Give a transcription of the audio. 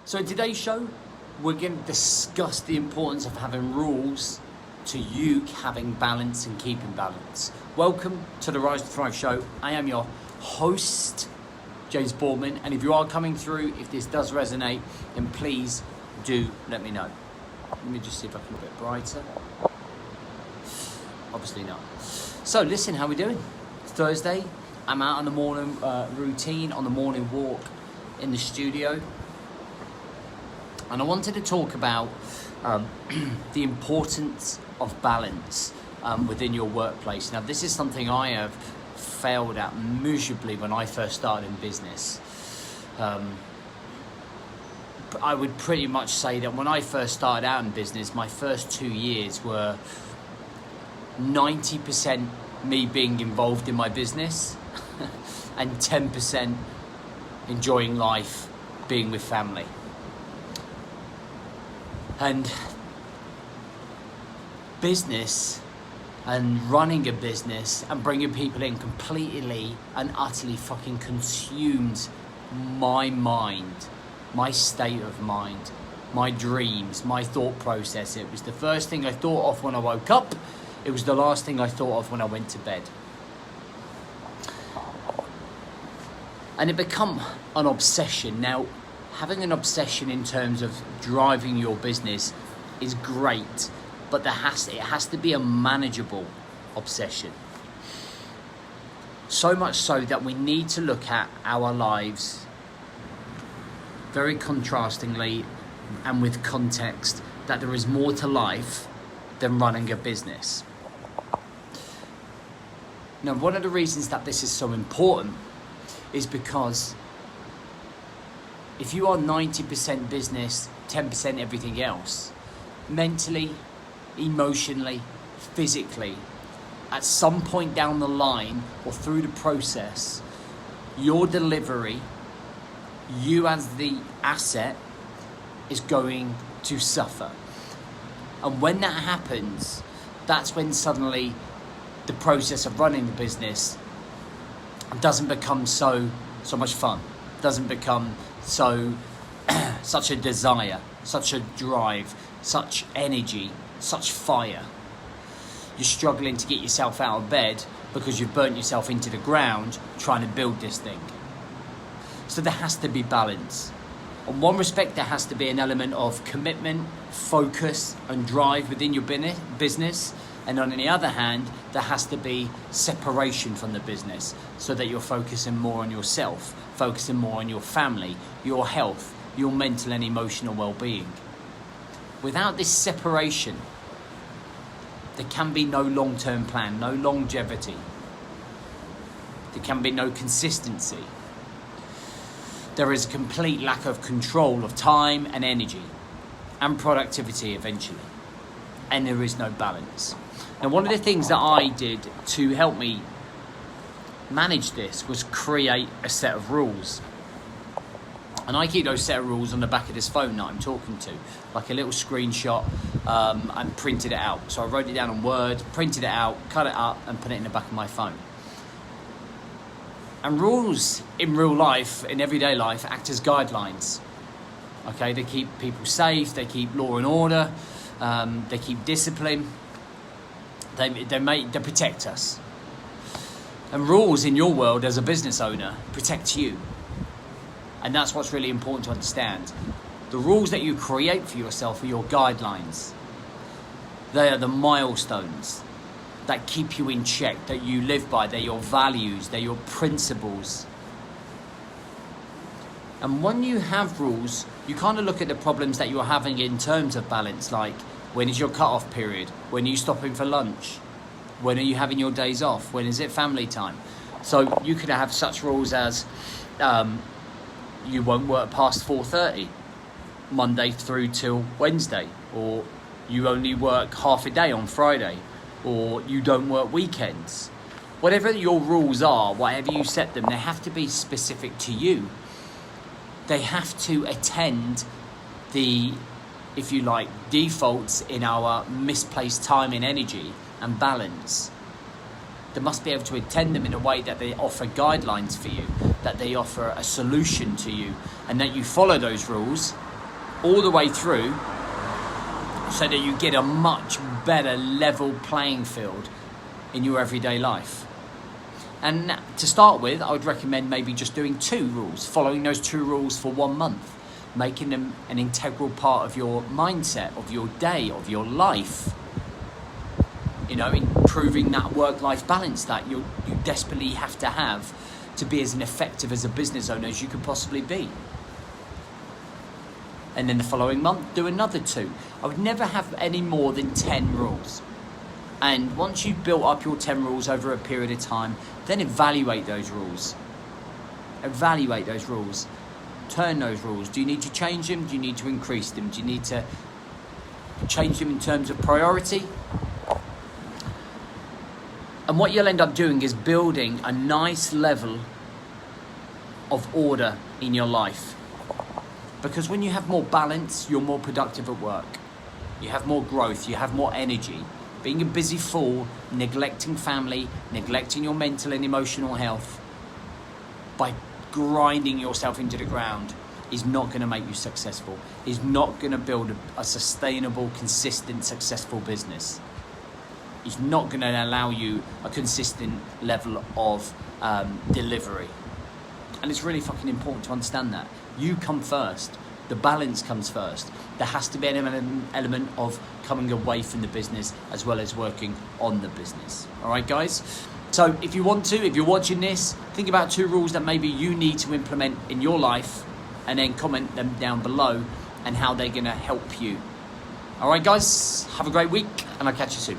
So in today's show, we're going to discuss the importance of having rules to you having balance and keeping balance. Welcome to the Rise to Thrive show. I am your host, James Boardman, and if you are coming through, if this does resonate, then please do let me know. Let me just see if I can be a bit brighter. Obviously not. So listen, how we doing? It's Thursday. I'm out on the morning routine, on the morning walk in the studio. And I wanted to talk about the importance of balance within your workplace. Now, this is something I have failed at miserably when I first started in business. But I would pretty much say that when I first started out in business, my first 2 years were 90% me being involved in my business and 10% enjoying life, being with family. And business and running a business and bringing people in completely and utterly fucking consumed my mind, my state of mind, my dreams, my thought process. It was the first thing I thought of when I woke up. It was the last thing I thought of when I went to bed. And it became an obsession. Now, having an obsession in terms of driving your business is great, but it has to be a manageable obsession. So much so that we need to look at our lives very contrastingly and with context, that there is more to life than running a business. Now, one of the reasons that this is so important is because if you are 90% business, 10% everything else, mentally, emotionally, physically, at some point down the line or through the process, your delivery, you as the asset, is going to suffer. And when that happens, that's when suddenly the process of running the business doesn't become so much fun, doesn't become such a desire, such a drive, such energy, such fire. You're struggling to get yourself out of bed because you've burnt yourself into the ground trying to build this thing. So there has to be balance. In one respect, there has to be an element of commitment, focus and drive within your business. And on the other hand, there has to be separation from the business so that you're focusing more on yourself, focusing more on your family, your health, your mental and emotional well-being. Without this separation, there can be no long-term plan, no longevity. There can be no consistency. There is a complete lack of control of time and energy and productivity eventually. And there is no balance. Now, one of the things that I did to help me manage this was create a set of rules. And I keep those set of rules on the back of this phone that I'm talking to, like a little screenshot, and printed it out. So I wrote it down on Word, printed it out, cut it up, and put it in the back of my phone. And rules in real life, in everyday life, act as guidelines. Okay, they keep people safe, they keep law and order, they keep discipline. They protect us. And rules in your world as a business owner protect you. And that's what's really important to understand. The rules that you create for yourself are your guidelines. They are the milestones that keep you in check, that you live by. They're your values, they're your principles. And when you have rules, you kind of look at the problems that you're having in terms of balance, like when is your cut-off period? When are you stopping for lunch? When are you having your days off? When is it family time? So you could have such rules as you won't work past 4:30, Monday through till Wednesday, or you only work half a day on Friday, or you don't work weekends. Whatever your rules are, whatever you set them, they have to be specific to you. They have to attend the, if you like, defaults in our misplaced time and energy and balance. They must be able to attend them in a way that they offer guidelines for you, that they offer a solution to you, and that you follow those rules all the way through so that you get a much better level playing field in your everyday life. And to start with, I would recommend maybe just doing 2 rules, following those 2 rules for 1 month, making them an integral part of your mindset, of your day, of your life. You know, improving that work-life balance that you desperately have to be as effective as a business owner as you could possibly be. And then the following month, do another 2. I would never have any more than 10 rules. And once you've built up your 10 rules over a period of time, then evaluate those rules. Evaluate those rules. Turn those rules. Do you need to change them? Do you need to increase them? Do you need to change them in terms of priority? And what you'll end up doing is building a nice level of order in your life. Because when you have more balance, you're more productive at work. You have more growth, you have more energy. Being a busy fool, neglecting family, neglecting your mental and emotional health, by grinding yourself into the ground, is not going to make you successful. Is not going to build a sustainable, consistent, successful business. It's not going to allow you a consistent level of delivery. And it's really fucking important to understand that. You come first. The balance comes first. There has to be an element of coming away from the business as well as working on the business. All right, guys? So if you want to, if you're watching this, think about 2 rules that maybe you need to implement in your life, and then comment them down below and how they're going to help you. All right, guys? Have a great week, and I'll catch you soon.